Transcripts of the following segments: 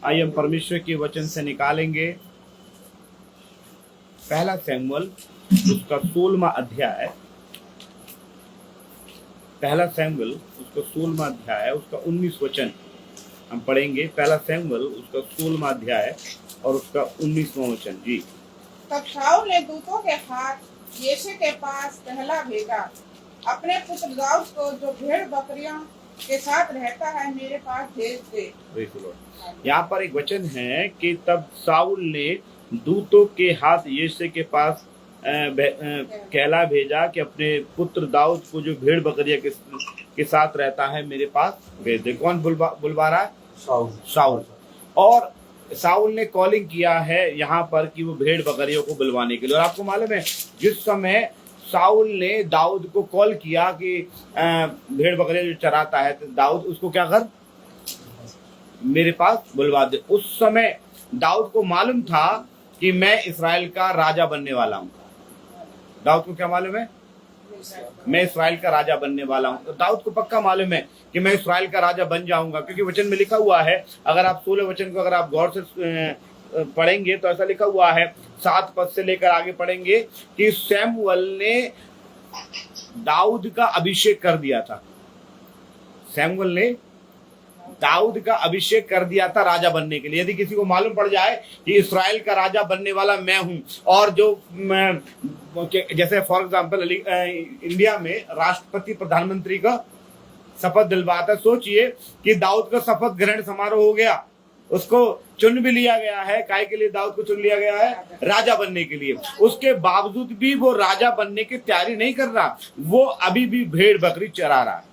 आइए हम परमेश्वर के वचन से निकालेंगे पहला सैमुअल उसका 16वां अध्याय। पहला सैमुअल उसका 16वां अध्याय उसका 19 वचन हम पढ़ेंगे। पहला सैमुअल उसका 16वां अध्याय और उसका 19वां वचन। जी। तब शाऊल ने दूतों के हाथ यिशै के पास पहला भेजा, अपने पुत्र दाऊद को जो भेड़ बकरियों के साथ रहता है मेरे पास भेज दे। यहाँ पर एक वचन है कि तब शाऊल ने दूतों के हाथ यिशै के पास कहला भेजा कि अपने पुत्र दाऊद को जो भेड़ बकरिया के साथ रहता है मेरे पास भेज दे। कौन बुलवा रहा है? शाऊल। और शाऊल ने कॉलिंग किया है यहाँ पर कि वो भेड़ बकरियों को बुलवाने के लिए। और आपको मालूम है जिस समय शाऊल ने दाऊद को कॉल किया कि भेड़ बकरियां जो चराता है तो दाऊद उसको क्या कर मेरे पास बुलवा दे। उस समय दाऊद को मालूम था कि मैं इस्राएल का राजा बनने वाला हूँ। दाऊद को क्या मालूम है? मैं इस्राएल का राजा बनने वाला हूँ। तो दाऊद को पक्का मालूम है कि मैं इस्राएल का राजा बन जाऊंगा, क्योंकि वचन में लिखा हुआ है, अगर आप 16 वचन को अगर आप गौर से पढ़ेंगे तो ऐसा लिखा हुआ है, 7 पद से लेकर आगे पढ़ेंगे कि सैमुअल ने दाऊद का अभिषेक कर दिया था। सैमुअल ने दाऊद का अभिषेक कर दिया था राजा बनने के लिए। यदि किसी को मालूम पड़ जाए कि इस्राएल का राजा बनने वाला मैं हूं, और जो जैसे फॉर एग्जांपल इंडिया में राष्ट्रपति प्रधानमंत्री का शपथ दिलवाता है, सोचिए कि दाऊद का शपथ ग्रहण समारोह हो गया, उसको चुन भी लिया गया है। काय के लिए दाऊद को चुन लिया गया है? राजा बनने के लिए। उसके बावजूद भी वो राजा बनने की तैयारी नहीं कर रहा, वो अभी भी भेड़ बकरी चरा रहा है।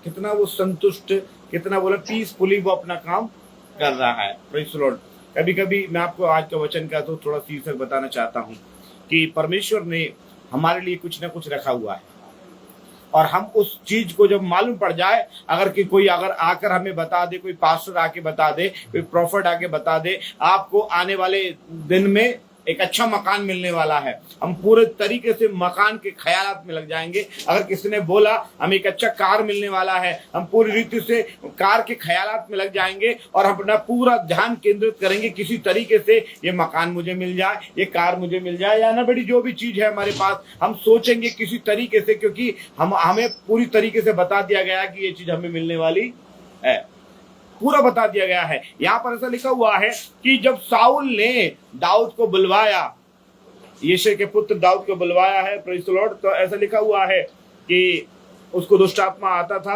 कितना वो संतुष्ट, कितना बोला पीसफुली वो अपना काम कर रहा है। Praise the Lord. कभी कभी मैं आपको आज का वचन का तो थोड़ा शीर्षक बताना चाहता हूं कि परमेश्वर ने हमारे लिए कुछ ना कुछ रखा हुआ है, और हम उस चीज को जब मालूम पड़ जाए, कोई आकर हमें बता दे, कोई पास्टर आके बता दे, कोई प्रॉफिट आके बता दे, आपको आने वाले दिन में एक अच्छा मकान मिलने वाला है, हम पूरे तरीके से मकान के ख्यालात में लग जाएंगे। अगर किसी ने बोला हमें एक अच्छा कार मिलने वाला है, हम पूरी रीति से कार के ख्यालात में लग जाएंगे और हम अपना पूरा ध्यान केंद्रित करेंगे किसी तरीके से ये मकान मुझे मिल जाए, ये कार मुझे मिल जाए, या ना बड़ी जो भी चीज है हमारे पास, हम सोचेंगे किसी तरीके से, क्योंकि हमें पूरी तरीके से बता दिया गया कि ये चीज हमें मिलने वाली है। पूरा बता दिया गया है। यहाँ पर ऐसा लिखा हुआ है कि जब शाऊल ने दाऊद को बुलवाया, यिशै के पुत्र दाऊद को बुलवाया है, प्रेज़ द लॉर्ड, तो ऐसा लिखा हुआ है कि उसको दुष्ट आत्मा आता था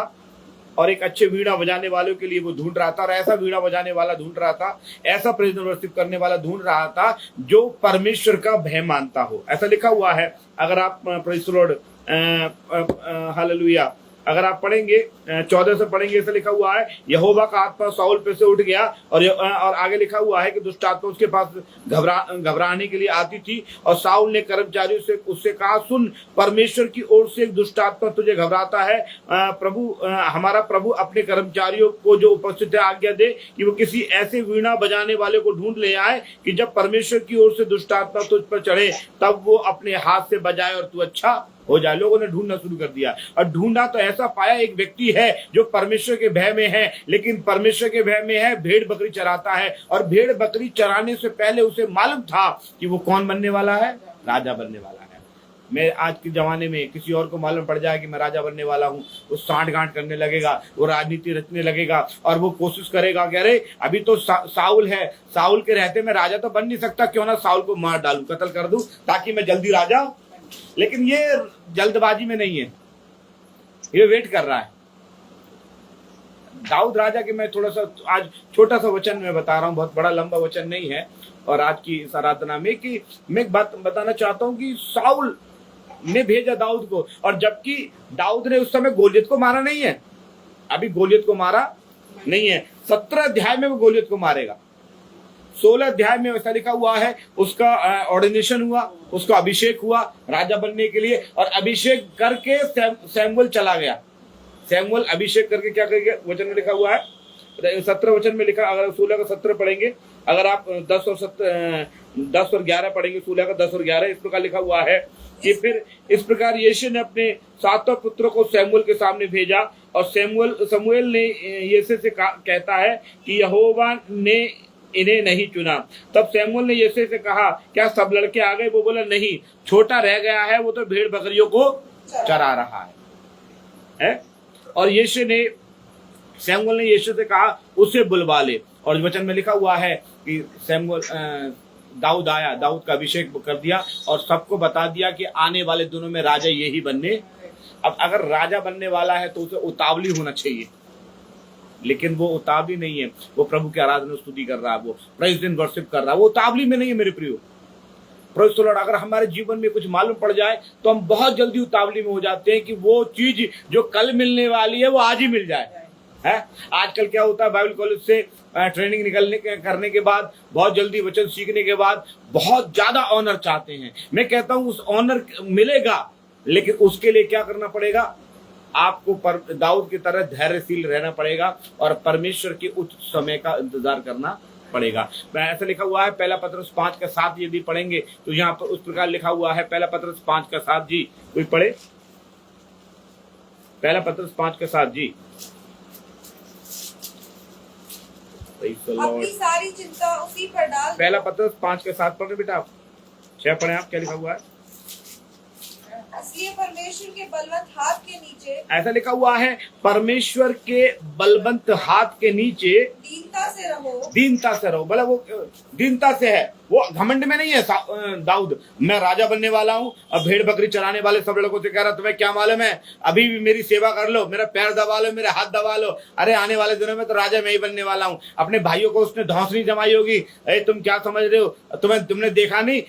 और एक अच्छे वीणा बजाने वालों के लिए वो ढूंढ रहा था, और ऐसा वीणा बजाने वाला ढूंढ रहा था, ऐसा प्रेरित वर्षित करने वाला ढूंढ रहा था जो परमेश्वर का भय मानता हो। ऐसा लिखा हुआ है। अगर आप प्रेज़ द लॉर्ड हालेलुया, अगर आप पढ़ेंगे 14 से पढ़ेंगे, ऐसा लिखा हुआ है, यहोवा का आत्मा शाऊल पे से उठ गया, और आगे लिखा हुआ है कि दुष्ट आत्मा उसके पास घबराने के लिए आती थी, और शाऊल ने कर्मचारियों से उससे कहा, सुन, परमेश्वर की ओर से एक दुष्ट आत्मा तुझे घबराता है। हमारा प्रभु अपने कर्मचारियों को जो उपस्थित है आज्ञा दे कि वो किसी ऐसे वीणा बजाने वाले को ढूंढ ले आए कि जब परमेश्वर की ओर से दुष्ट आत्मा तुझ पर चढ़े तब वो अपने हाथ से बजाए और तू अच्छा हो जाए। लोगों ने ढूंढना शुरू कर दिया, और ढूंढा तो ऐसा पाया एक व्यक्ति है जो परमेश्वर के भय में है, लेकिन परमेश्वर के भय में है, भेड़ बकरी चराता है, और भेड़ बकरी चराने से पहले उसे मालूम था कि वो कौन बनने वाला है? राजा बनने वाला है। मैं आज के जमाने में किसी और को मालूम पड़ जाए कि मैं राजा बनने वाला हूँ, वो सांठ गांठ करने लगेगा, वो राजनीति रचने लगेगा, और वो कोशिश करेगा कि अरे अभी तो शाऊल है, शाऊल के रहते मैं राजा तो बन नहीं सकता, क्यों ना शाऊल को मार डालूं, कत्ल कर दूं ताकि मैं जल्दी राजा। लेकिन ये जल्दबाजी में नहीं है, ये वेट कर रहा है। दाऊद राजा के मैं थोड़ा सा आज छोटा सा वचन में बता रहा हूं, बहुत बड़ा लंबा वचन नहीं है, और आज की इस आराधना में कि मैं एक बात बताना चाहता हूं कि शाऊल ने भेजा दाऊद को, और जबकि दाऊद ने उस समय गोलियत को मारा नहीं है, अभी गोलियत को मारा नहीं है। 17 अध्याय में वो गोलियत को मारेगा। 16 अध्याय में ऐसा लिखा हुआ है, उसका ऑर्डिनेशन हुआ, उसका अभिषेक हुआ राजा बनने के लिए, और अभिषेक करके सैमुअल चला गया। सैमुअल अभिषेक करके क्या करेगा? वचन में लिखा हुआ है, 17 वचन में लिखा, अगर 16 का 17 पढ़ेंगे, अगर आप 10 और 10 और 11 पढ़ेंगे, 16 का 10 और 11। इस प्रकार लिखा हुआ है कि फिर इस प्रकार यीशु ने अपने 7 पुत्रों को सैमुएल के सामने भेजा, और समूएल ने यीशु से कहता है कि यहोवा ने इन्हें नहीं चुना। तब सैमुएल ने यीशु से कहा, क्या सब लड़के आ गए? वो बोला, नहीं, छोटा रह गया है, वो तो भेड़ बकरियों को चरा रहा है? और सैमुएल ने यीशु से कहा, उसे बुलवा ले। और वचन में लिखा हुआ है कि दाऊद आया, दाऊद का अभिषेक कर दिया और सबको बता दिया कि आने वाले दिनों में राजा यही बनने। अब अगर राजा बनने वाला है तो उसे उतावली होना चाहिए, लेकिन वो उतावली नहीं है। वो प्रभु की आराधना स्तुति कर रहा है, वो प्रेज़ एंड वर्शिप कर रहा है, वो उतावली में नहीं है मेरे प्रियो। Praise the Lord. अगर हमारे जीवन में कुछ मालूम पड़ जाए तो हम बहुत जल्दी उतावली में हो जाते हैं कि वो चीज जो कल मिलने वाली है वो आज ही मिल जाए, है? आजकल क्या होता है, बाइबल कॉलेज से ट्रेनिंग करने के बाद, बहुत जल्दी वचन सीखने के बाद बहुत ज्यादा ऑनर चाहते हैं। मैं कहता हूं उस ऑनर मिलेगा, लेकिन उसके लिए क्या करना पड़ेगा? आपको दाऊद की तरह धैर्यशील रहना पड़ेगा और परमेश्वर के उच्च समय का इंतजार करना पड़ेगा। ऐसा लिखा हुआ है 1 पतरस 5:7, यदि पढ़ेंगे तो यहाँ पर उस प्रकार लिखा हुआ है 1 पतरस 5:7 जी, कोई पढ़े? 1 पतरस 5:7 जी। अपनी सारी चिंता उसी पर डाल। 1 पतरस 5:7 पढ़े बेटा आप, 6 पढ़े आप, क्या लिखा हुआ है? इसलिए परमेश्वर के बलवंत हाथ के नीचे, ऐसा लिखा हुआ है, परमेश्वर के बलवंत हाथ के नीचे दीनता से रहो। दीनता से रहो, बोला वो दीनता से है, वो घमंड में नहीं है। दाऊद, मैं राजा बनने वाला हूँ। अब भेड़ बकरी चराने वाले सब लोगों से कह रहा, तुम्हें क्या मालूम है? अभी भी मेरी सेवा कर लो, मेरा पैर दबा लो, मेरे हाथ दबा लो। अरे आने वाले दिनों में तो राजा मैं ही बनने वाला हूँ। अपने भाइयों को उसने धौंसनी जमाई होगी, अरे तुम क्या समझ रहे हो? तुमने देखा नहीं,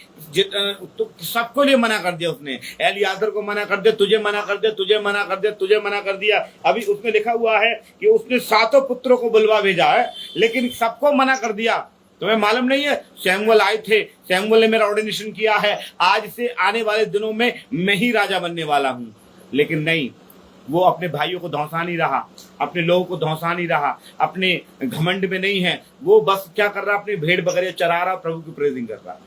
सबको लिए मना कर दिया उसने। एलियाजर को मना कर दिया, तुझे मना कर दिया, तुझे मना कर दिया, तुझे मना कर दिया। अभी उसमें लिखा हुआ है कि उसने 7 पुत्रों को बुलवा भेजा है, लेकिन सबको मना कर दिया। तुम्हें मालूम नहीं है, सैमुएल आए थे, सैमुएल ने मेरा ऑर्डिनेशन किया है, आज से आने वाले दिनों में मैं ही राजा बनने वाला हूं। लेकिन नहीं, वो अपने भाइयों को धौंसा नहीं रहा, अपने लोगों को धौंसा नहीं रहा, अपने घमंड में नहीं है। वो बस क्या कर रहा, अपनी भेड़ बकरियां चरा रहा, प्रभु की प्रेजिंग कर रहा।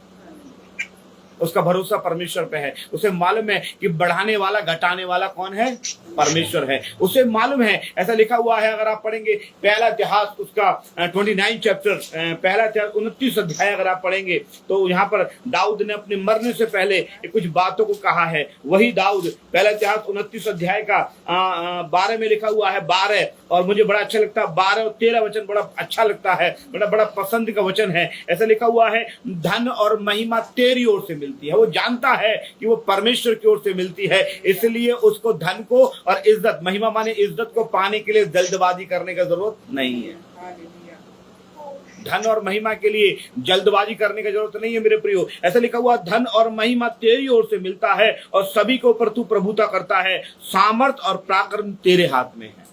उसका भरोसा परमेश्वर पे है। उसे मालूम है कि बढ़ाने वाला घटाने वाला कौन है? परमेश्वर है। उसे मालूम है, ऐसा लिखा हुआ है, अगर आप पढ़ेंगे पहला इतिहास उसका 29 चैप्टर, पहला इतिहास 29 अध्याय अगर आप पढ़ेंगे तो यहाँ पर दाऊद ने अपने मरने से पहले कुछ बातों को कहा है। वही दाऊद पहला इतिहास 29 अध्याय का 12 में लिखा हुआ है, 12, और मुझे बड़ा अच्छा लगता है 12 और 13 वचन बड़ा अच्छा लगता है, बड़ा पसंद का वचन है। ऐसा लिखा हुआ है, धन और महिमा तेरी ओर से मिलती है। वो जानता है कि वो परमेश्वर की ओर से मिलती है, इसलिए उसको धन को और इज्जत, महिमा माने इज्जत को पाने के लिए जल्दबाजी करने की जरूरत नहीं है। धन और महिमा के लिए जल्दबाजी करने की जरूरत नहीं है मेरे प्रियो। ऐसा लिखा हुआ, धन और महिमा तेरी ओर से मिलता है और सभी के ऊपर तू प्रभुता करता है। सामर्थ और पराक्रम तेरे हाथ में है।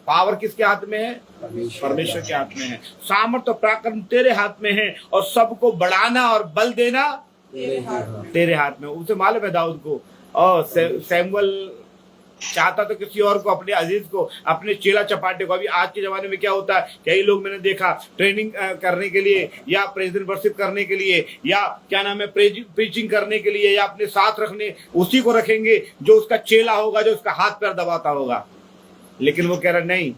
पावर किसके हाथ में है? परमेश्वर के हाथ में है। सामर्थ और पराक्रम तेरे हाथ में है और सबको बढ़ाना और बल देना तेरे हाथ में। उसे मालूम है दाऊद को। और सैमुएल चाहता तो किसी और को, अपने अजीज को, अपने चेला चपाटे को। अभी आज के जमाने में क्या होता है, कई लोग मैंने देखा ट्रेनिंग करने के लिए या प्रेजेंट वर्शिप करने के लिए या क्या नाम है प्रीचिंग करने के लिए या अपने साथ रखने, उसी को रखेंगे जो उसका चेला होगा, जो उसका हाथ पैर दबाता होगा। लेकिन वो कह रहा नहीं,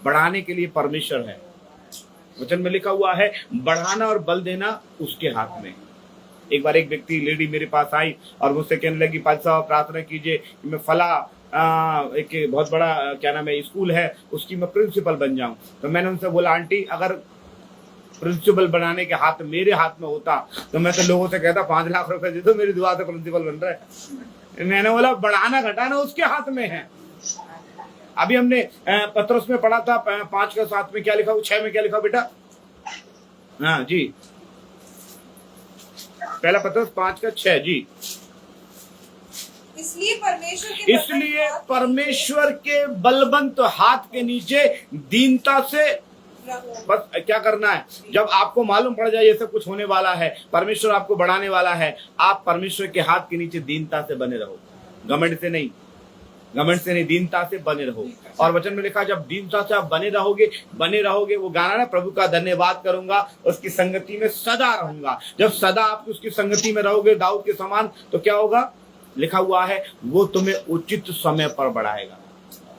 बढ़ाने के लिए परमेश्वर है। वचन में लिखा हुआ है, बढ़ाना और बल देना उसके हाथ में। एक बार एक व्यक्ति लेडी मेरे पास आई और मुझसे कहने लगी, पाद साहब प्रार्थना कीजिए कि मैं फला एक बहुत बड़ा क्या नाम है स्कूल है, उसकी मैं प्रिंसिपल बन जाऊं। तो मैंने उनसे बोला, आंटी अगर प्रिंसिपल बनाने के हाथ मेरे हाथ में होता तो मैं तो लोगों से कहता 5 लाख रुपए दे दो, मेरी दुआ से प्रिंसिपल बन रहा है। मैंने बोला बढ़ाना घटाना उसके हाथ में है। अभी हमने पत्रस में पढ़ा था 5:7 में क्या लिखा, 6 में क्या लिखा बेटा? हाँ जी, पहला पत्रस 5:6 जी। इसलिए परमेश्वर के बलवंत हाथ के नीचे दीनता से बस क्या करना है। जब आपको मालूम पड़ जाए ये सब कुछ होने वाला है, परमेश्वर आपको बढ़ाने वाला है, आप परमेश्वर के हाथ के नीचे दीनता से बने रहो, घमंड से नहीं। घमंड से नहीं, दीनता से बने रहो। और वचन में लिखा जब दीनता से आप बने रहोगे, वो गाना ना, प्रभु का धन्यवाद करूंगा, उसकी संगति में सदा रहूंगा। जब सदा आप उसकी संगति में रहोगे दाऊद के समान, तो क्या होगा? लिखा हुआ है वो तुम्हें उचित समय पर बढ़ाएगा।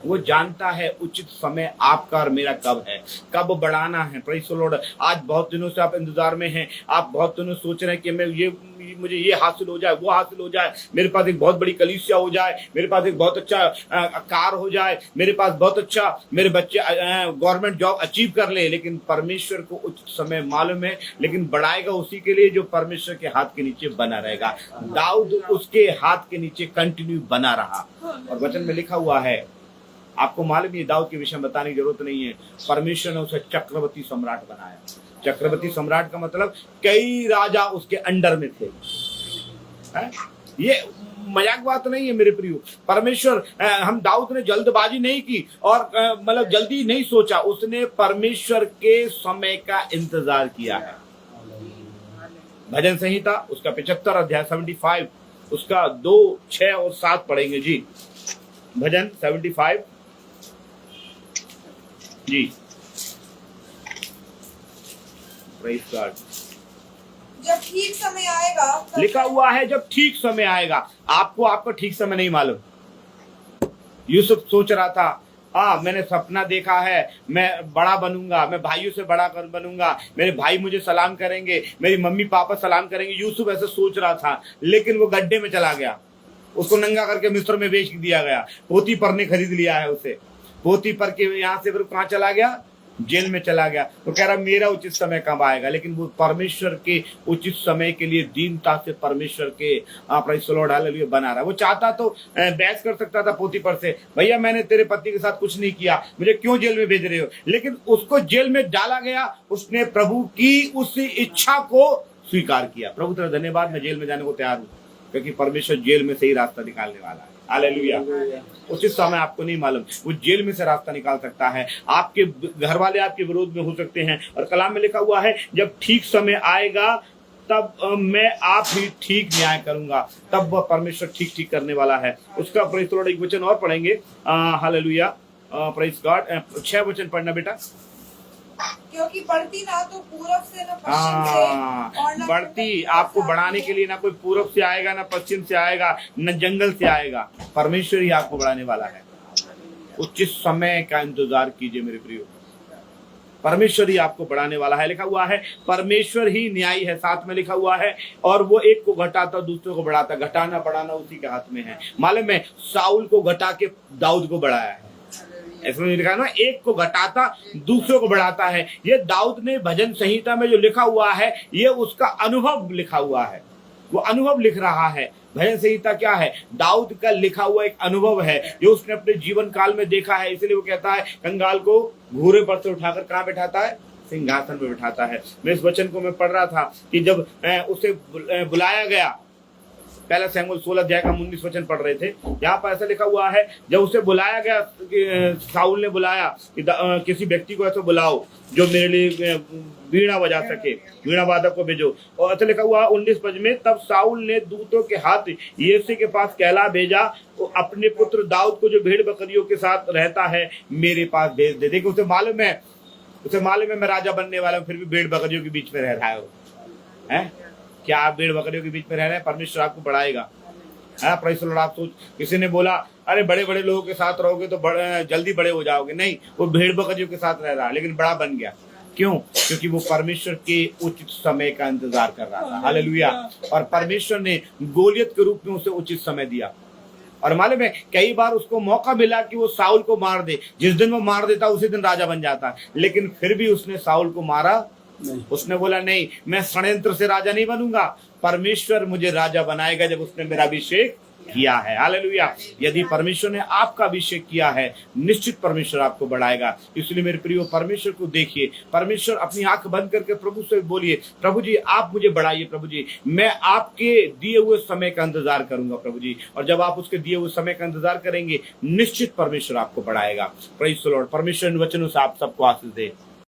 वो जानता है उचित समय आपका और मेरा कब है, कब बढ़ाना है। Praise the Lord. आज बहुत दिनों से आप इंतजार में हैं, आप बहुत दिनों सोच रहे हैं कि मुझे ये हासिल हो जाए, वो हासिल हो जाए, मेरे पास एक बहुत बड़ी कलीसिया हो जाए, मेरे पास एक बहुत अच्छा कार हो जाए, मेरे पास बहुत अच्छा, मेरे बच्चे गवर्नमेंट जॉब अचीव कर ले। लेकिन परमेश्वर को उचित समय मालूम है, लेकिन बढ़ाएगा उसी के लिए जो परमेश्वर के हाथ के नीचे बना रहेगा। दाऊद उसके हाथ के नीचे कंटिन्यू बना रहा। और वचन में लिखा हुआ है, आपको मालूम है, दाऊद के विषय में बताने की जरूरत नहीं है, परमेश्वर ने उसे चक्रवर्ती सम्राट बनाया। चक्रवर्ती सम्राट का मतलब कई राजा उसके अंडर में थे। ये मजाक बात नहीं है मेरे प्रियो। परमेश्वर, हम दाऊद ने जल्दबाजी नहीं की और मतलब जल्दी नहीं सोचा, उसने परमेश्वर के समय का इंतजार किया है। भजन संहिता उसका 75 अध्याय 75, उसका 2, 6 और 7 पढ़ेंगे जी। भजन 75 जी। Praise God. जब ठीक समय आएगा, लिखा हुआ है जब ठीक समय आएगा। आपको आपका ठीक समय नहीं मालूम। यूसुफ सोच रहा था, मैंने सपना देखा है, मैं बड़ा बनूंगा, मैं भाइयों से बड़ा बनूंगा, मेरे भाई मुझे सलाम करेंगे, मेरी मम्मी पापा सलाम करेंगे। यूसुफ ऐसे सोच रहा था, लेकिन वो गड्ढे में चला गया। उसको नंगा करके मिस्र में बेच दिया गया। पोतीफर ने खरीद लिया है उसे। पोतीफर के यहाँ से फिर कहाँ चला गया? जेल में चला गया। तो कह रहा मेरा उचित समय कब आएगा? लेकिन वो परमेश्वर के उचित समय के लिए दीनता से परमेश्वर के प्रेज़ द लॉर्ड हालेलुया बना रहा। वो चाहता तो बहस कर सकता था पोतीफर से, भैया मैंने तेरे पति के साथ कुछ नहीं किया, मुझे क्यों जेल में भेज रहे हो? लेकिन उसको जेल में डाला गया, उसने प्रभु की उस इच्छा को स्वीकार किया। प्रभु तेरा धन्यवाद, मैं जेल में जाने को तैयार हूँ, क्योंकि परमेश्वर जेल में से ही रास्ता निकालने वाला है। हालेलुया। उचित समय आपको नहीं मालूम, वो जेल में से रास्ता निकाल सकता है। आपके घर वाले आपके विरोध में हो सकते हैं, और कलाम में लिखा हुआ है जब ठीक समय आएगा तब मैं आप ही ठीक न्याय करूंगा। तब वह परमेश्वर ठीक ठीक करने वाला है। उसका प्रेज़ द लॉर्ड एक वचन और पढ़ेंगे। Hallelujah, praise God. 6 वचन पढ़ना बेटा। क्योंकि बढ़ती ना तो पूरब से ना पश्चिम से, और ना बढ़ती आपको बढ़ाने के लिए ना कोई पूरब से आएगा, ना पश्चिम से आएगा, न जंगल से आएगा। परमेश्वर ही आपको बढ़ाने वाला है। उचित समय का इंतजार कीजिए मेरे प्रियो, परमेश्वर ही आपको बढ़ाने वाला है। लिखा हुआ है परमेश्वर ही न्यायी है। साथ में लिखा हुआ है और वो एक को घटाता दूसरे को बढ़ाता। घटाना बढ़ाना उसी के हाथ में है। मालूम है, साउल को घटा के दाऊद को बढ़ाया है। ऐसा लिखा है ना, एक को घटाता दूसरों को बढ़ाता है। ये दाऊद ने भजन संहिता में जो लिखा हुआ है, ये उसका अनुभव लिखा हुआ है। वो अनुभव लिख रहा है। भजन संहिता क्या है? दाऊद का लिखा हुआ एक अनुभव है जो उसने अपने जीवन काल में देखा है। इसलिए वो कहता है कंगाल को घोड़े पर से उठाकर कहाँ बैठाता है? सिंहासन में बैठाता है। मैं इस वचन को मैं पढ़ रहा था कि जब उसे बुलाया गया, पहला शमूएल 16 अध्याय का 19 वचन पढ़ रहे थे। यहाँ पर ऐसा लिखा हुआ है जब उसे बुलाया गया, साउल ने बुलाया कि किसी व्यक्ति को ऐसा बुलाओ जो मेरे लिए वीणा बजा सके, वीणा वादक को भेजो। और ऐसा लिखा हुआ 19 पद में, तब साउल ने दूतों के हाथ यिशै के पास कहला भेजा, तो अपने पुत्र दाऊद को जो भेड़ बकरियों के साथ रहता है मेरे पास भेज दे। देखिए उसे मालूम है मैं राजा बनने वाला हूँ, फिर भी भेड़ बकरियों के बीच में रह रहा है। क्या आप भेड़ बकरियों के बीच में रह रहे हैं? परमेश्वर आपको बढ़ाएगा। Praise the Lord. आप सोच, किसी ने बोला अरे बड़े बड़े लोगों के साथ रहोगे तो जल्दी बड़े हो जाओगे। नहीं, वो भेड़ बकरियों के साथ रह रहा लेकिन बड़ा बन गया। क्यों? क्योंकि वो परमेश्वर के उचित समय का इंतजार कर रहा था। हालेलुया। और परमेश्वर ने गोलियत के रूप में उसे उचित समय दिया। और मालूम है, कई बार उसको मौका मिला कि वो साउल को मार दे। जिस दिन वो मार देता उसी दिन राजा बन जाता, लेकिन फिर भी उसने साउल को मारा नहीं। उसने बोला नहीं, मैं षड्यंत्र से राजा नहीं बनूंगा, परमेश्वर मुझे राजा बनाएगा जब उसने मेरा अभिषेक किया है। हालेलुया। यदि परमेश्वर ने आपका अभिषेक किया है, निश्चित परमेश्वर आपको बढ़ाएगा। इसलिए मेरे प्रियो, परमेश्वर को देखिए। परमेश्वर, अपनी आंख बंद करके प्रभु से बोलिए, प्रभु जी आप मुझे बढ़ाइए। प्रभु जी, मैं आपके दिए हुए समय का इंतजार करूंगा प्रभु जी। और जब आप उसके दिए हुए समय का इंतजार करेंगे, निश्चित परमेश्वर आपको बढ़ाएगा। Praise the Lord. परमेश्वर इन वचनों से आप सबको आशीष दे।